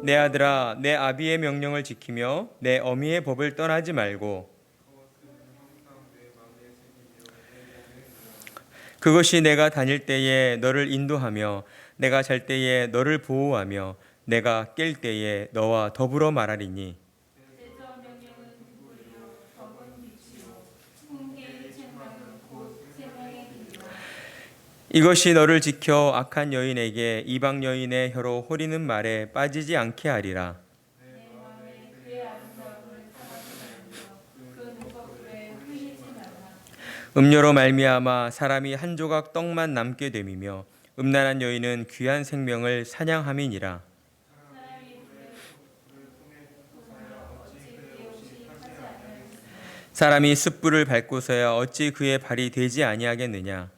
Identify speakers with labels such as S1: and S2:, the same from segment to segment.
S1: 내 아들아, 내 아비의 명령을 지키며 내 어미의 법을 떠나지 말고 그것이 내가 다닐 때에 너를 인도하며 내가 잘 때에 너를 보호하며 내가 깰 때에 너와 더불어 말하리니 이것이 너를 지켜 악한 여인에게 이방 여인의 혀로 호리는 말에 빠지지 않게 하리라. 음료로 말미암아 사람이 한 조각 떡만 남게 됨이며 음란한 여인은 귀한 생명을 사냥함이니라. 사람이 숯불을 밟고서야 어찌 그의 발이 되지 아니하겠느냐.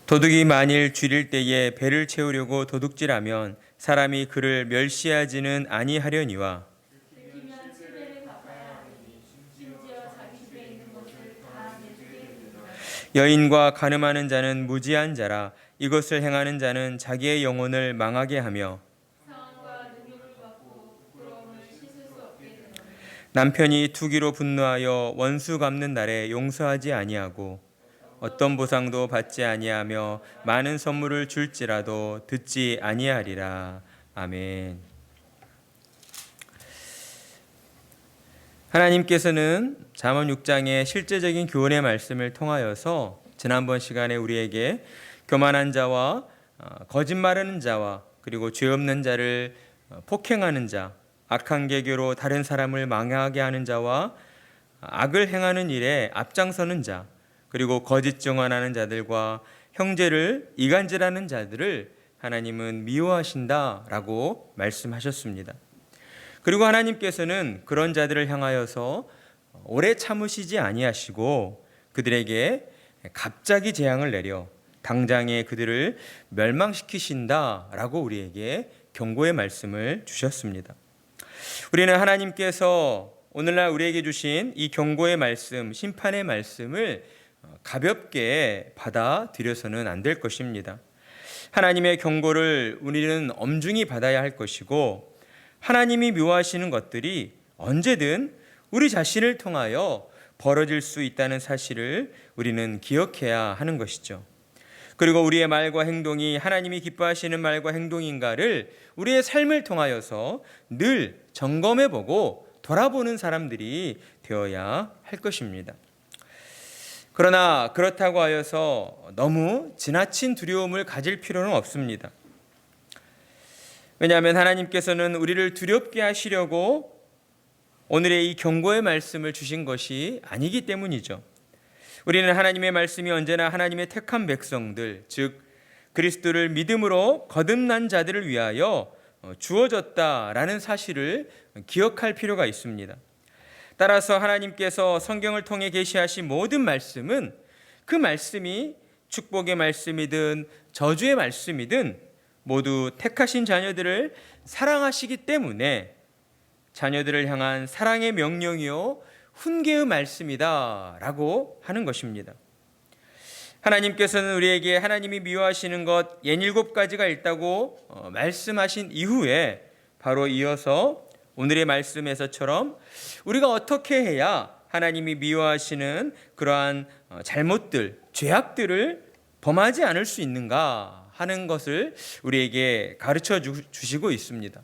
S1: 도둑이 만일 줄일 때에 배를 채우려고 도둑질하면 사람이 그를 멸시하지는 아니하려니와 여인과 간음하는 자는 무지한 자라. 이것을 행하는 자는 자기의 영혼을 망하게 하며 남편이 투기로 분노하여 원수 갚는 날에 용서하지 아니하고 어떤 보상도 받지 아니하며 많은 선물을 줄지라도 듣지 아니하리라. 아멘. 하나님께서는 잠언 6장의 실제적인 교훈의 말씀을 통하여서 지난번 시간에 우리에게 교만한 자와 거짓말하는 자와 그리고 죄 없는 자를 폭행하는 자, 악한 계교로 다른 사람을 망하게 하는 자와 악을 행하는 일에 앞장서는 자, 그리고 거짓 증언하는 자들과 형제를 이간질하는 자들을 하나님은 미워하신다라고 말씀하셨습니다. 그리고 하나님께서는 그런 자들을 향하여서 오래 참으시지 아니하시고 그들에게 갑자기 재앙을 내려 당장에 그들을 멸망시키신다라고 우리에게 경고의 말씀을 주셨습니다. 우리는 하나님께서 오늘날 우리에게 주신 이 경고의 말씀, 심판의 말씀을 가볍게 받아들여서는 안 될 것입니다. 하나님의 경고를 우리는 엄중히 받아야 할 것이고 하나님이 묘하시는 것들이 언제든 우리 자신을 통하여 벌어질 수 있다는 사실을 우리는 기억해야 하는 것이죠. 그리고 우리의 말과 행동이 하나님이 기뻐하시는 말과 행동인가를 우리의 삶을 통하여서 늘 점검해보고 돌아보는 사람들이 되어야 할 것입니다. 그러나 그렇다고 하여서 너무 지나친 두려움을 가질 필요는 없습니다. 왜냐하면 하나님께서는 우리를 두렵게 하시려고 오늘의 이 경고의 말씀을 주신 것이 아니기 때문이죠. 우리는 하나님의 말씀이 언제나 하나님의 택한 백성들, 즉 그리스도를 믿음으로 거듭난 자들을 위하여 주어졌다라는 사실을 기억할 필요가 있습니다. 따라서 하나님께서 성경을 통해 계시하신 모든 말씀은 그 말씀이 축복의 말씀이든 저주의 말씀이든 모두 택하신 자녀들을 사랑하시기 때문에 자녀들을 향한 사랑의 명령이요 훈계의 말씀이다라고 하는 것입니다. 하나님께서는 우리에게 하나님이 미워하시는 것 67가지가 있다고 말씀하신 이후에 바로 이어서 오늘의 말씀에서처럼 우리가 어떻게 해야 하나님이 미워하시는 그러한 잘못들, 죄악들을 범하지 않을 수 있는가 하는 것을 우리에게 가르쳐 주시고 있습니다.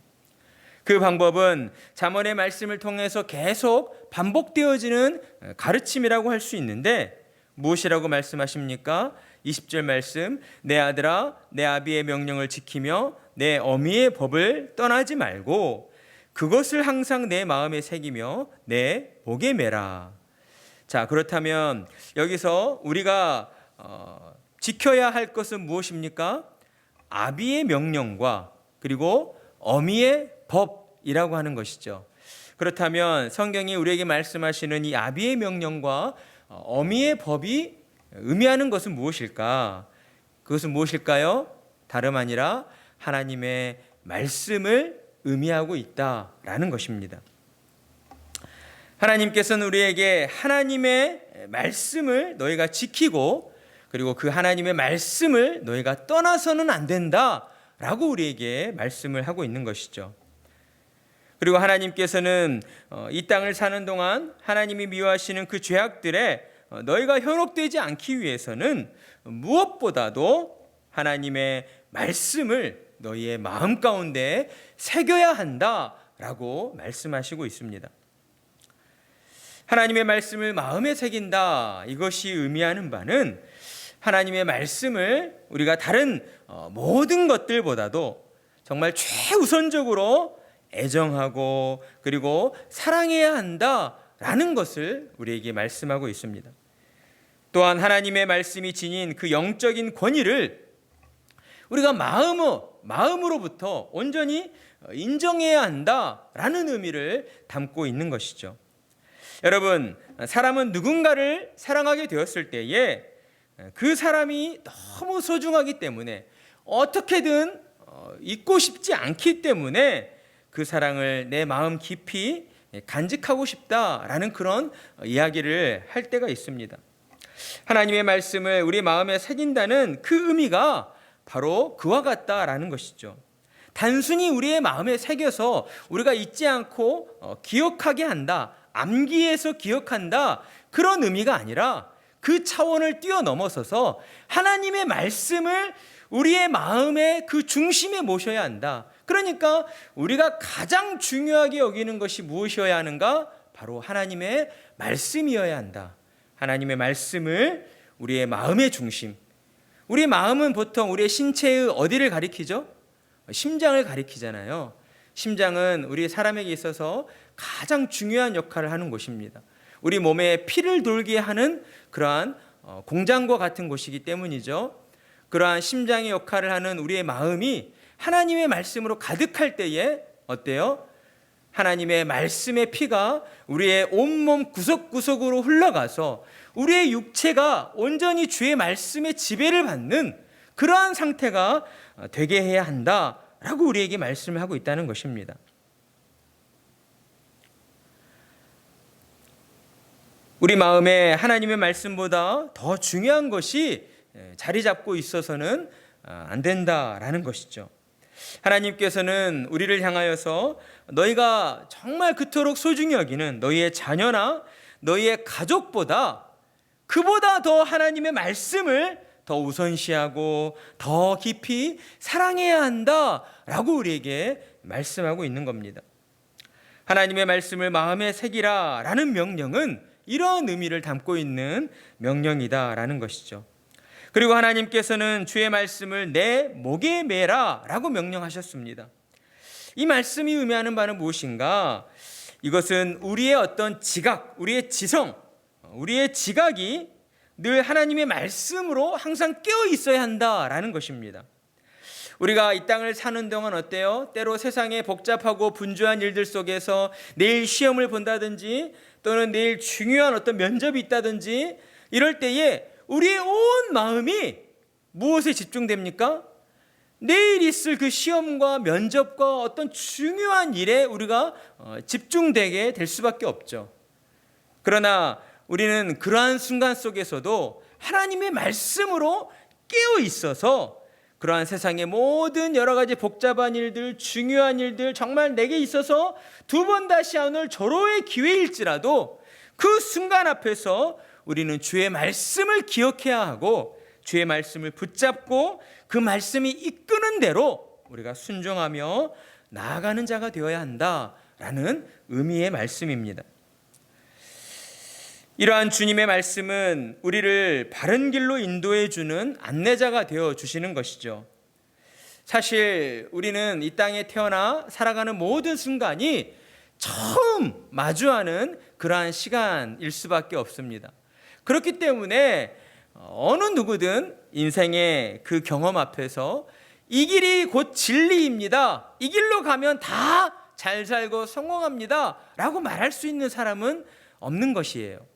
S1: 그 방법은 잠언의 말씀을 통해서 계속 반복되어지는 가르침이라고 할 수 있는데 무엇이라고 말씀하십니까? 20절 말씀, 내 아들아 내 아비의 명령을 지키며 내 어미의 법을 떠나지 말고 그것을 항상 내 마음에 새기며 내 목에 매라. 자, 그렇다면 여기서 우리가 지켜야 할 것은 무엇입니까? 아비의 명령과 그리고 어미의 법이라고 하는 것이죠. 그렇다면 성경이 우리에게 말씀하시는 이 아비의 명령과 어미의 법이 의미하는 것은 무엇일까? 그것은 무엇일까요? 다름 아니라 하나님의 말씀을 의미하고 있다라는 것입니다. 하나님께서는 우리에게 하나님의 말씀을 너희가 지키고 그리고 그 하나님의 말씀을 너희가 떠나서는 안 된다라고 우리에게 말씀을 하고 있는 것이죠. 그리고 하나님께서는 이 땅을 사는 동안 하나님이 미워하시는 그 죄악들에 너희가 현혹되지 않기 위해서는 무엇보다도 하나님의 말씀을 너희의 마음 가운데 새겨야 한다라고 말씀하시고 있습니다. 하나님의 말씀을 마음에 새긴다, 이것이 의미하는 바는 하나님의 말씀을 우리가 다른 모든 것들보다도 정말 최우선적으로 애정하고 그리고 사랑해야 한다라는 것을 우리에게 말씀하고 있습니다. 또한 하나님의 말씀이 지닌 그 영적인 권위를 우리가 마음으로부터 온전히 인정해야 한다라는 의미를 담고 있는 것이죠. 여러분, 사람은 누군가를 사랑하게 되었을 때에 그 사람이 너무 소중하기 때문에 어떻게든 잊고 싶지 않기 때문에 그 사랑을 내 마음 깊이 간직하고 싶다라는 그런 이야기를 할 때가 있습니다. 하나님의 말씀을 우리 마음에 새긴다는 그 의미가 바로 그와 같다라는 것이죠. 단순히 우리의 마음에 새겨서 우리가 잊지 않고 기억하게 한다, 암기해서 기억한다, 그런 의미가 아니라 그 차원을 뛰어넘어서서 하나님의 말씀을 우리의 마음의 그 중심에 모셔야 한다. 그러니까 우리가 가장 중요하게 여기는 것이 무엇이어야 하는가? 바로 하나님의 말씀이어야 한다. 하나님의 말씀을 우리의 마음의 중심. 우리 마음은 보통 우리의 신체의 어디를 가리키죠? 심장을 가리키잖아요. 심장은 우리 사람에게 있어서 가장 중요한 역할을 하는 곳입니다. 우리 몸에 피를 돌게 하는 그러한 공장과 같은 곳이기 때문이죠. 그러한 심장의 역할을 하는 우리의 마음이 하나님의 말씀으로 가득할 때에 어때요? 하나님의 말씀의 피가 우리의 온몸 구석구석으로 흘러가서 우리의 육체가 온전히 주의 말씀의 지배를 받는 그러한 상태가 되게 해야 한다라고 우리에게 말씀을 하고 있다는 것입니다. 우리 마음에 하나님의 말씀보다 더 중요한 것이 자리 잡고 있어서는 안 된다라는 것이죠. 하나님께서는 우리를 향하여서 너희가 정말 그토록 소중히 여기는 너희의 자녀나 너희의 가족보다 그보다 더 하나님의 말씀을 더 우선시하고 더 깊이 사랑해야 한다라고 우리에게 말씀하고 있는 겁니다. 하나님의 말씀을 마음에 새기라라는 명령은 이러한 의미를 담고 있는 명령이다라는 것이죠. 그리고 하나님께서는 주의 말씀을 내 목에 매라라고 명령하셨습니다. 이 말씀이 의미하는 바는 무엇인가? 이것은 우리의 어떤 지각, 우리의 지성, 우리의 지각이 늘 하나님의 말씀으로 항상 깨어 있어야 한다라는 것입니다. 우리가 이 땅을 사는 동안 어때요? 때로 세상의 복잡하고 분주한 일들 속에서 내일 시험을 본다든지 또는 내일 중요한 어떤 면접이 있다든지 이럴 때에 우리의 온 마음이 무엇에 집중됩니까? 내일 있을 그 시험과 면접과 어떤 중요한 일에 우리가 집중되게 될 수밖에 없죠. 그러나 우리는 그러한 순간 속에서도 하나님의 말씀으로 깨어 있어서 그러한 세상의 모든 여러 가지 복잡한 일들, 중요한 일들, 정말 내게 있어서 두 번 다시 오늘 절호의 기회일지라도 그 순간 앞에서 우리는 주의 말씀을 기억해야 하고 주의 말씀을 붙잡고 그 말씀이 이끄는 대로 우리가 순종하며 나아가는 자가 되어야 한다라는 의미의 말씀입니다. 이러한 주님의 말씀은 우리를 바른 길로 인도해 주는 안내자가 되어 주시는 것이죠. 사실 우리는 이 땅에 태어나 살아가는 모든 순간이 처음 마주하는 그러한 시간일 수밖에 없습니다. 그렇기 때문에 어느 누구든 인생의 그 경험 앞에서 이 길이 곧 진리입니다, 이 길로 가면 다 잘 살고 성공합니다 라고 말할 수 있는 사람은 없는 것이에요.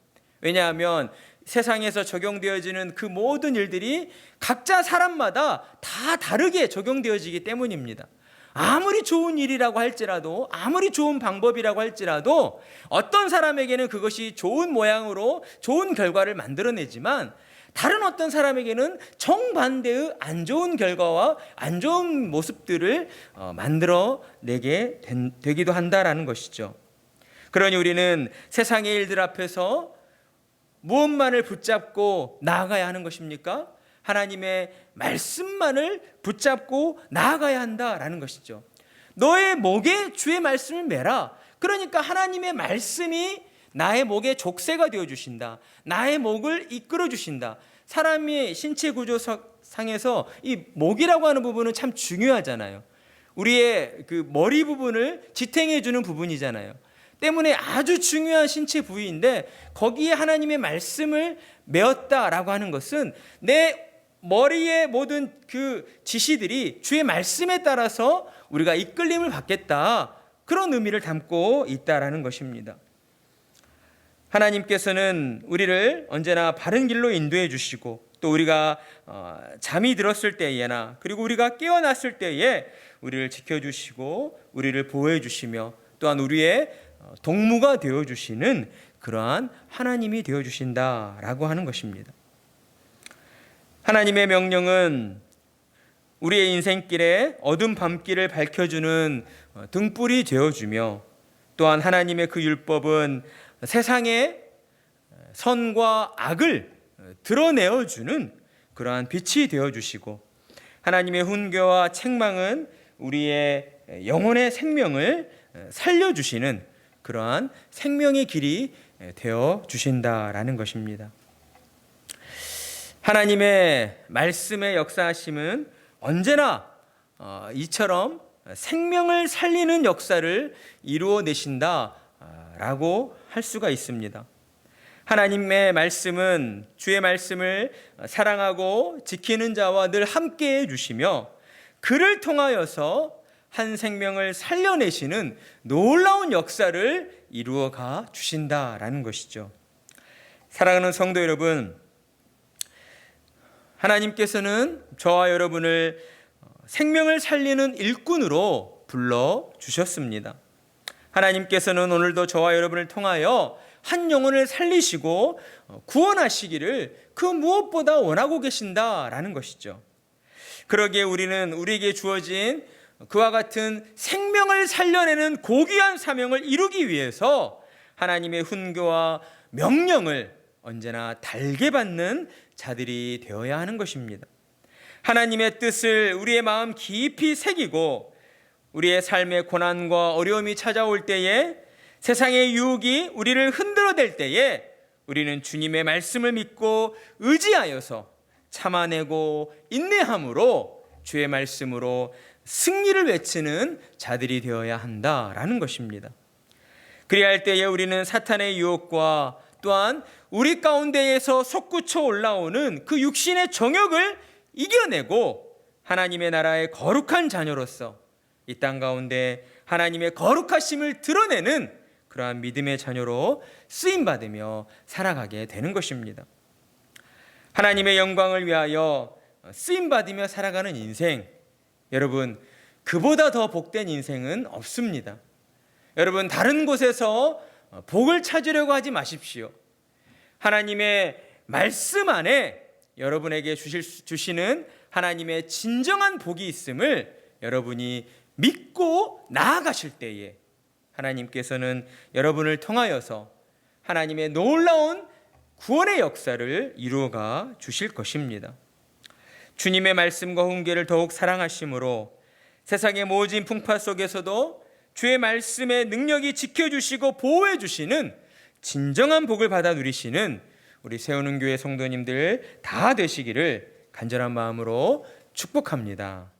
S1: 왜냐하면 세상에서 적용되어지는 그 모든 일들이 각자 사람마다 다 다르게 적용되어지기 때문입니다. 아무리 좋은 일이라고 할지라도, 아무리 좋은 방법이라고 할지라도 어떤 사람에게는 그것이 좋은 모양으로 좋은 결과를 만들어내지만 다른 어떤 사람에게는 정반대의 안 좋은 결과와 안 좋은 모습들을 만들어내게 되기도 한다라는 것이죠. 그러니 우리는 세상의 일들 앞에서 무엇만을 붙잡고 나아가야 하는 것입니까? 하나님의 말씀만을 붙잡고 나아가야 한다라는 것이죠. 너의 목에 주의 말씀을 매라. 그러니까 하나님의 말씀이 나의 목에 족쇄가 되어주신다. 나의 목을 이끌어주신다. 사람이 신체 구조상에서 이 목이라고 하는 부분은 참 중요하잖아요. 우리의 그 머리 부분을 지탱해주는 부분이잖아요. 때문에 아주 중요한 신체 부위인데 거기에 하나님의 말씀을 메었다라고 하는 것은 내 머리의 모든 그 지시들이 주의 말씀에 따라서 우리가 이끌림을 받겠다, 그런 의미를 담고 있다라는 것입니다. 하나님께서는 우리를 언제나 바른 길로 인도해 주시고 또 우리가 잠이 들었을 때에나 그리고 우리가 깨어났을 때에 우리를 지켜주시고 우리를 보호해 주시며 또한 우리의 동무가 되어주시는 그러한 하나님이 되어주신다라고 하는 것입니다. 하나님의 명령은 우리의 인생길에 어두운 밤길을 밝혀주는 등불이 되어주며 또한 하나님의 그 율법은 세상의 선과 악을 드러내어주는 그러한 빛이 되어주시고 하나님의 훈계와 책망은 우리의 영혼의 생명을 살려주시는 그러한 생명의 길이 되어주신다라는 것입니다. 하나님의 말씀의 역사하심은 언제나 이처럼 생명을 살리는 역사를 이루어내신다라고 할 수가 있습니다. 하나님의 말씀은 주의 말씀을 사랑하고 지키는 자와 늘 함께해 주시며 그를 통하여서 한 생명을 살려내시는 놀라운 역사를 이루어가 주신다라는 것이죠. 사랑하는 성도 여러분, 하나님께서는 저와 여러분을 생명을 살리는 일꾼으로 불러주셨습니다. 하나님께서는 오늘도 저와 여러분을 통하여 한 영혼을 살리시고 구원하시기를 그 무엇보다 원하고 계신다라는 것이죠. 그러기에 우리는 우리에게 주어진 그와 같은 생명을 살려내는 고귀한 사명을 이루기 위해서 하나님의 훈계와 명령을 언제나 달게 받는 자들이 되어야 하는 것입니다. 하나님의 뜻을 우리의 마음 깊이 새기고 우리의 삶의 고난과 어려움이 찾아올 때에 세상의 유혹이 우리를 흔들어댈 때에 우리는 주님의 말씀을 믿고 의지하여서 참아내고 인내함으로 주의 말씀으로 승리를 외치는 자들이 되어야 한다라는 것입니다. 그래야 할 때에 우리는 사탄의 유혹과 또한 우리 가운데에서 솟구쳐 올라오는 그 육신의 정욕을 이겨내고 하나님의 나라의 거룩한 자녀로서 이 땅 가운데 하나님의 거룩하심을 드러내는 그러한 믿음의 자녀로 쓰임받으며 살아가게 되는 것입니다. 하나님의 영광을 위하여 쓰임받으며 살아가는 인생, 여러분, 그보다 더 복된 인생은 없습니다. 여러분, 다른 곳에서 복을 찾으려고 하지 마십시오. 하나님의 말씀 안에 여러분에게 주시는 하나님의 진정한 복이 있음을 여러분이 믿고 나아가실 때에 하나님께서는 여러분을 통하여서 하나님의 놀라운 구원의 역사를 이루어가 주실 것입니다. 주님의 말씀과 훈계를 더욱 사랑하심으로 세상의 모진 풍파 속에서도 주의 말씀의 능력이 지켜주시고 보호해 주시는 진정한 복을 받아 누리시는 우리 세우는 교회 성도님들 다 되시기를 간절한 마음으로 축복합니다.